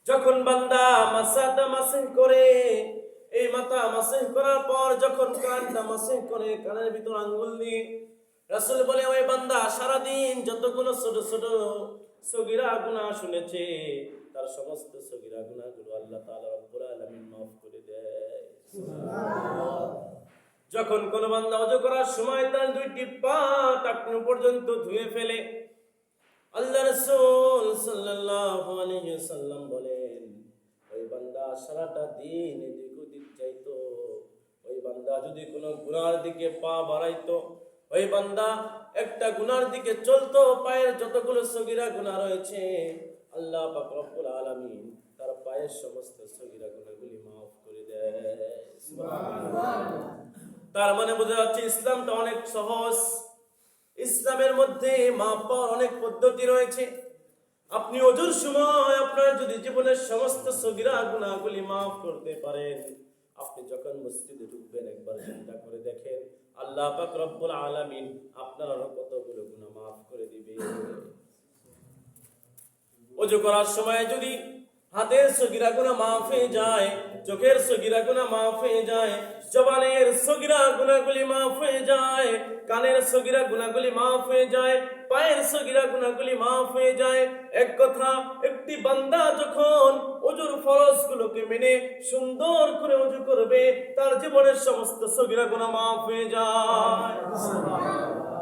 যখন বান্দা মাথাটা মাসিহ করে, এই মাথা মাসিহ করার পর যখন কানটা মাসিহ করে, কানের ভিতর আঙ্গুল দিয়ে রাসূল বলে, ওই বান্দা সারাদিন যতগুলো ছোট ছোট সগীরা গুনাহ শুনেছে, তার সমস্ত সগীরা গুনাহগুলো আল্লাহ তাআলা রব্বুল আলামিন মাফ করে দেয়। সুবহানাল্লাহ। যখন কোন বান্দা ওযু করার সময় তার দুইটি পা টাকনু পর্যন্ত ধুয়ে ফেলে, আল্লাহ রাসূল সাল্লাল্লাহু আলাইহি ওয়াসাল্লাম বলেন, ওই বান্দা সারাটা দিন এদিক ওদিক যাইতো, ওই বান্দা যদি কোনো গুনার দিকে পা বাড়াইতো, ওই বান্দা একটা গুনার দিকে চলতো, পায়ের যতগুলো সগীরা গুনাহ রয়েছে আল্লাহ পাক রব্বুল আলামিন তার পায়ের সমস্ত সগীরা গুনাহগুলি মাফ করে দেয়। সুবহানাল্লাহ। তার মানে বোঝা যাচ্ছে ইসলামটা অনেক সহজ। ইসলামের মধ্যে মাফ পাওয়ার অনেক পদ্ধতি রয়েছে। আপনি ওযুর সময় আপনার যদি জীবনের সমস্ত সগীরা গুনাহগুলি মাফ করতে পারেন, আপনি যখন মসজিদে ঢুকবেন একবার চিন্তা করে দেখেন আল্লাহ পাক রব্বুল আলামিন আপনার কতগুলো গুনাহ মাফ করে দিবে। ওযু করার সময় যদি হাতের সগীরা গুনাহ মাফ হয়ে যায়, চোখের সগীরা গুনাহ মাফ হয়ে যায়, জবানের সগীরা গুনাহগুলি মাফ হয়ে যায়, কানের সগীরা গুনাহগুলি মাফ হয়ে যায়, পায়ের সগীরা গুনাহগুলি মাফ হয়ে যায়। এক কথা, একটি বান্দা যখন ওযুর ফরজগুলোকে মেনে সুন্দর করে ওযু করবে, তার জীবনের সমস্ত সগীরা গুনাহ মাফ হয়ে যায়। সুবহানাল্লাহ।